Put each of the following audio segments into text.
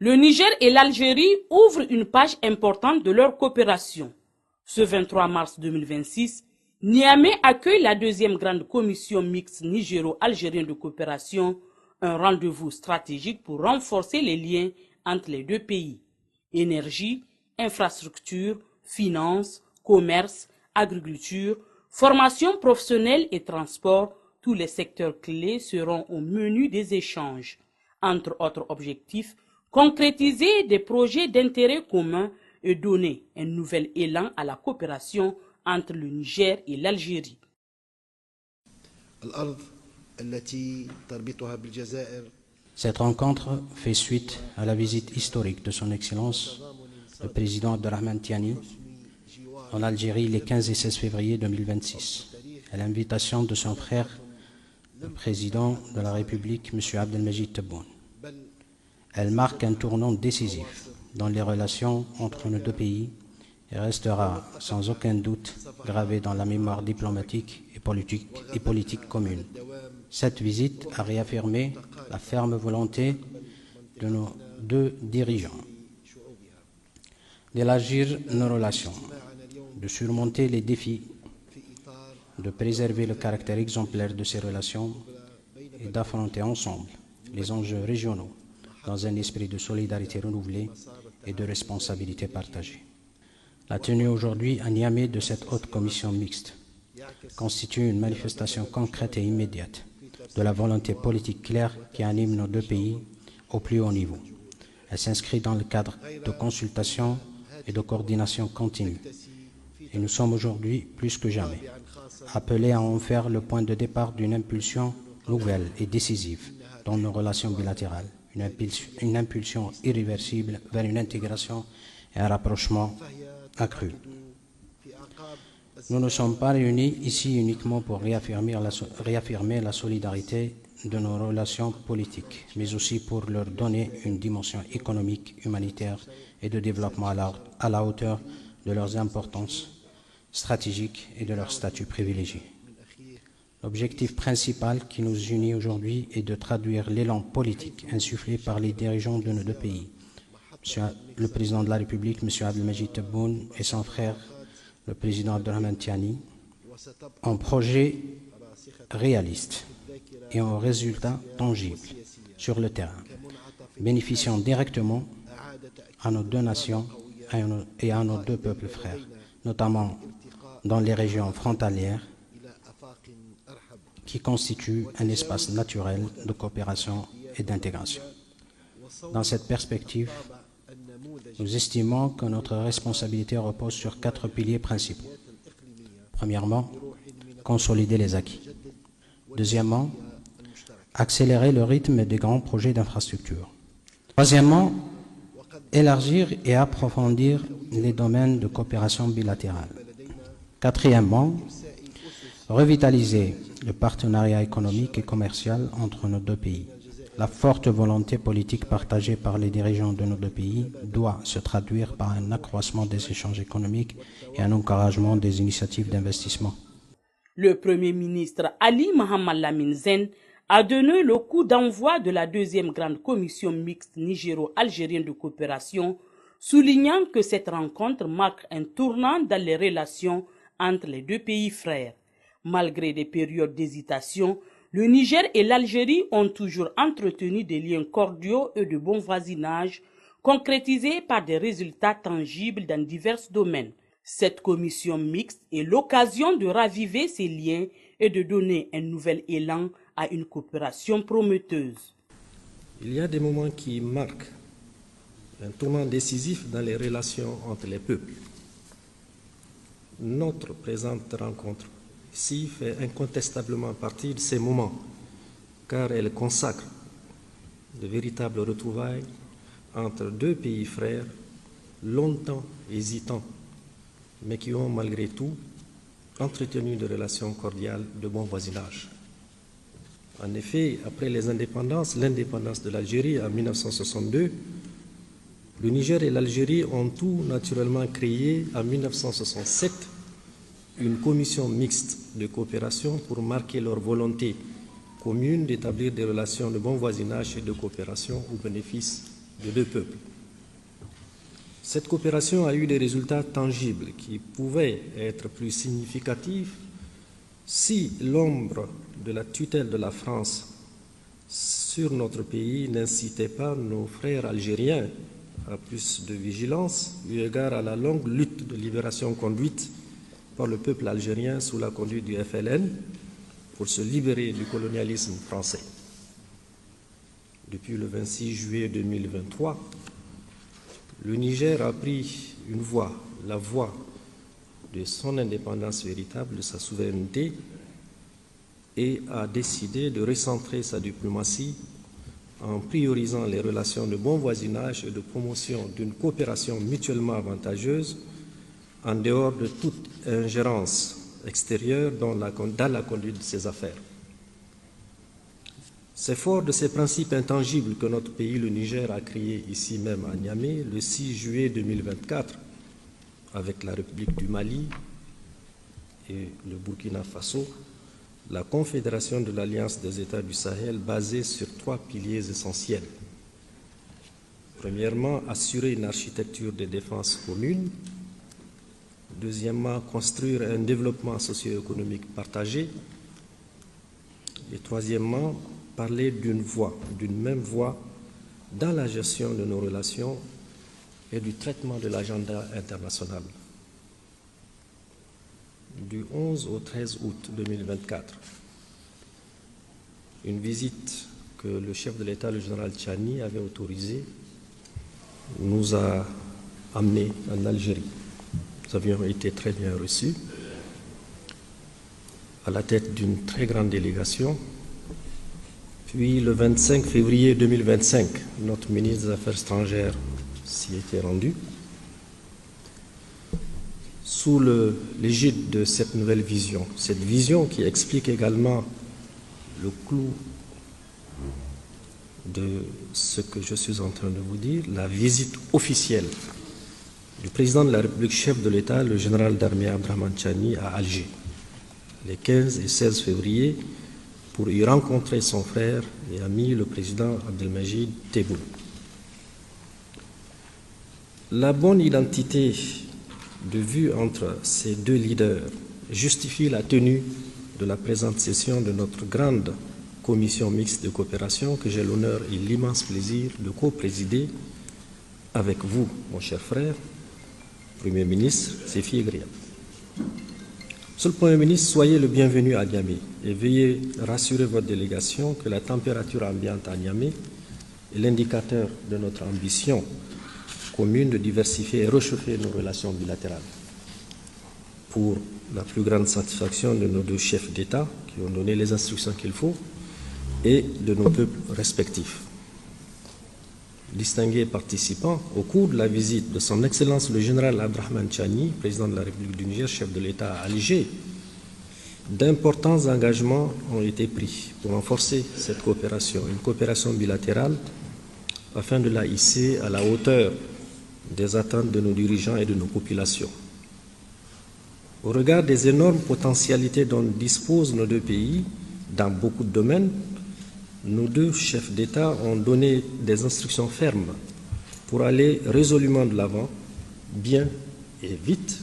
Le Niger et l'Algérie ouvrent une page importante de leur coopération. Ce 23 mars 2026, Niamey accueille la deuxième grande commission mixte nigéro-algérienne de coopération, un rendez-vous stratégique pour renforcer les liens entre les deux pays. Énergie, infrastructure, finances, commerce, agriculture, formation professionnelle et transport, tous les secteurs clés seront au menu des échanges. Entre autres objectifs, concrétiser des projets d'intérêt commun et donner un nouvel élan à la coopération entre le Niger et l'Algérie. Cette rencontre fait suite à la visite historique de son Excellence, le président Abdelrahmane Tiani, en Algérie les 15 et 16 février 2026, à l'invitation de son frère, le président de la République, M. Abdelmajid Tebboune. Elle marque un tournant décisif dans les relations entre nos deux pays et restera sans aucun doute gravée dans la mémoire diplomatique et politique commune. Cette visite a réaffirmé la ferme volonté de nos deux dirigeants d'élargir nos relations, de surmonter les défis, de préserver le caractère exemplaire de ces relations et d'affronter ensemble les enjeux régionaux dans un esprit de solidarité renouvelée et de responsabilité partagée. La tenue aujourd'hui à Niamey de cette haute commission mixte constitue une manifestation concrète et immédiate de la volonté politique claire qui anime nos deux pays au plus haut niveau. Elle s'inscrit dans le cadre de consultation et de coordination continue. Et nous sommes aujourd'hui, plus que jamais, appelés à en faire le point de départ d'une impulsion nouvelle et décisive dans nos relations bilatérales, une impulsion irréversible vers une intégration et un rapprochement accru. Nous ne sommes pas réunis ici uniquement pour réaffirmer la solidarité de nos relations politiques, mais aussi pour leur donner une dimension économique, humanitaire et de développement à la hauteur de leurs importances stratégiques et de leur statut privilégié. L'objectif principal qui nous unit aujourd'hui est de traduire l'élan politique insufflé par les dirigeants de nos deux pays, le président de la République, M. Abdelmajid Tebboune, et son frère, le président Abdelrahmane Tiani, en projets réalistes et en résultats tangibles sur le terrain, bénéficiant directement à nos deux nations et à nos deux peuples frères, notamment dans les régions frontalières qui constituent un espace naturel de coopération et d'intégration. Dans cette perspective, nous estimons que notre responsabilité repose sur 4 piliers principaux. Premièrement, consolider les acquis. Deuxièmement, accélérer le rythme des grands projets d'infrastructure. Troisièmement, élargir et approfondir les domaines de coopération bilatérale. Quatrièmement, revitaliser le partenariat économique et commercial entre nos deux pays. La forte volonté politique partagée par les dirigeants de nos deux pays doit se traduire par un accroissement des échanges économiques et un encouragement des initiatives d'investissement. Le Premier ministre Ali Mohamed Lamine Zen a donné le coup d'envoi de la deuxième grande commission mixte nigéro-algérienne de coopération, soulignant que cette rencontre marque un tournant dans les relations entre les deux pays frères. Malgré des périodes d'hésitation, le Niger et l'Algérie ont toujours entretenu des liens cordiaux et de bon voisinage, concrétisés par des résultats tangibles dans divers domaines. Cette commission mixte est l'occasion de raviver ces liens et de donner un nouvel élan à une coopération prometteuse. Il y a des moments qui marquent un tournant décisif dans les relations entre les peuples. Notre présente rencontre ici fait incontestablement partie de ces moments, car elle consacre de véritables retrouvailles entre deux pays frères, longtemps hésitants, mais qui ont malgré tout entretenu de relations cordiales de bon voisinage. En effet, après l'indépendance de l'Algérie en 1962, le Niger et l'Algérie ont tout naturellement créé en 1967 une commission mixte de coopération pour marquer leur volonté commune d'établir des relations de bon voisinage et de coopération au bénéfice de deux peuples. Cette coopération a eu des résultats tangibles qui pouvaient être plus significatifs si l'ombre de la tutelle de la France sur notre pays n'incitait pas nos frères algériens à plus de vigilance eu égard à la longue lutte de libération conduite par le peuple algérien sous la conduite du FLN pour se libérer du colonialisme français. Depuis le 26 juillet 2023, le Niger a pris une voie, la voie de son indépendance véritable, de sa souveraineté, et a décidé de recentrer sa diplomatie en priorisant les relations de bon voisinage et de promotion d'une coopération mutuellement avantageuse en dehors de toute ingérence extérieure dans la conduite de ses affaires. C'est fort de ces principes intangibles que notre pays, le Niger, a créé ici même à Niamey le 6 juillet 2024 avec la République du Mali et le Burkina Faso, la Confédération de l'Alliance des États du Sahel basée sur 3 piliers essentiels. Premièrement, assurer une architecture de défense commune. Deuxièmement, construire un développement socio-économique partagé. Et troisièmement, parler d'une voix, d'une même voix dans la gestion de nos relations et du traitement de l'agenda international. Du 11 au 13 août 2024, une visite que le chef de l'État, le général Tchani, avait autorisée, nous a amenés en Algérie. Nous avions été très bien reçus, à la tête d'une très grande délégation. Puis le 25 février 2025, notre ministre des Affaires étrangères s'y était rendu. Sous l'égide de cette nouvelle vision, cette vision qui explique également le clou de ce que je suis en train de vous dire, la visite officielle du président de la République, chef de l'État, le général d'armée Abdrahmane Tchani, à Alger, les 15 et 16 février, pour y rencontrer son frère et ami, le président Abdelmajid Tebboune. La bonne identité de vue entre ces deux leaders justifie la tenue de la présente session de notre grande commission mixte de coopération que j'ai l'honneur et l'immense plaisir de co-présider avec vous, mon cher frère, Premier ministre Séfi Egria. Monsieur le Premier ministre, soyez le bienvenu à Niamey et veuillez rassurer votre délégation que la température ambiante à Niamey est l'indicateur de notre ambition commune de diversifier et réchauffer nos relations bilatérales pour la plus grande satisfaction de nos deux chefs d'État qui ont donné les instructions qu'il faut et de nos peuples respectifs. Distingués participants, au cours de la visite de son Excellence le général Abdrahmane Tchani, président de la République du Niger, chef de l'État à Alger, d'importants engagements ont été pris pour renforcer cette coopération, une coopération bilatérale, afin de la hisser à la hauteur des attentes de nos dirigeants et de nos populations. Au regard des énormes potentialités dont disposent nos deux pays dans beaucoup de domaines, nos deux chefs d'État ont donné des instructions fermes pour aller résolument de l'avant, bien et vite,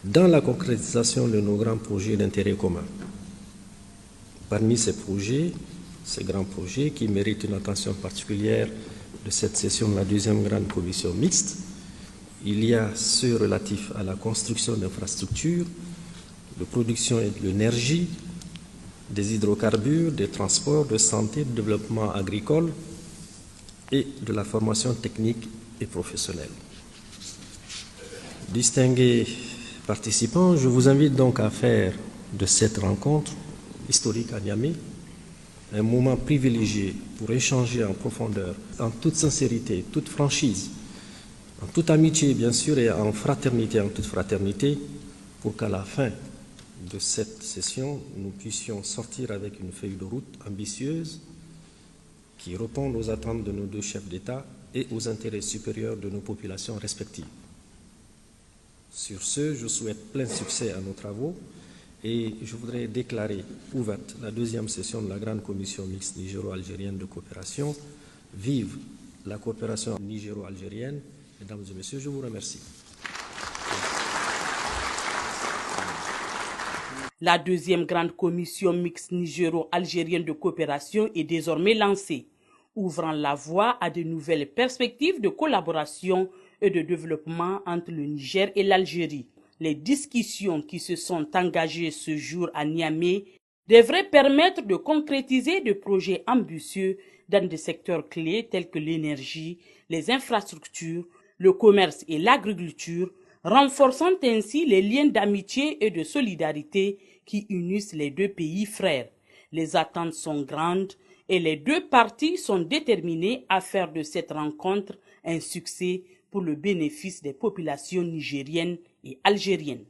dans la concrétisation de nos grands projets d'intérêt commun. Parmi ces projets, ces grands projets qui méritent une attention particulière de cette session de la deuxième grande commission mixte, il y a ceux relatifs à la construction d'infrastructures, de production et de l'énergie, des hydrocarbures, des transports, de santé, de développement agricole et de la formation technique et professionnelle. Distingués participants, je vous invite donc à faire de cette rencontre historique à Niamey un moment privilégié pour échanger en profondeur, en toute sincérité, toute franchise, en toute amitié bien sûr et en fraternité, en toute fraternité, pour qu'à la fin de cette session, nous puissions sortir avec une feuille de route ambitieuse qui réponde aux attentes de nos deux chefs d'État et aux intérêts supérieurs de nos populations respectives. Sur ce, je souhaite plein succès à nos travaux et je voudrais déclarer ouverte la deuxième session de la grande commission mixte nigéro-algérienne de coopération. Vive la coopération nigéro-algérienne. Mesdames et messieurs, je vous remercie. La deuxième grande commission mixte nigéro-algérienne de coopération est désormais lancée, ouvrant la voie à de nouvelles perspectives de collaboration et de développement entre le Niger et l'Algérie. Les discussions qui se sont engagées ce jour à Niamey devraient permettre de concrétiser des projets ambitieux dans des secteurs clés tels que l'énergie, les infrastructures, le commerce et l'agriculture, renforçant ainsi les liens d'amitié et de solidarité qui unissent les deux pays frères. Les attentes sont grandes et les deux parties sont déterminées à faire de cette rencontre un succès pour le bénéfice des populations nigériennes et algériennes.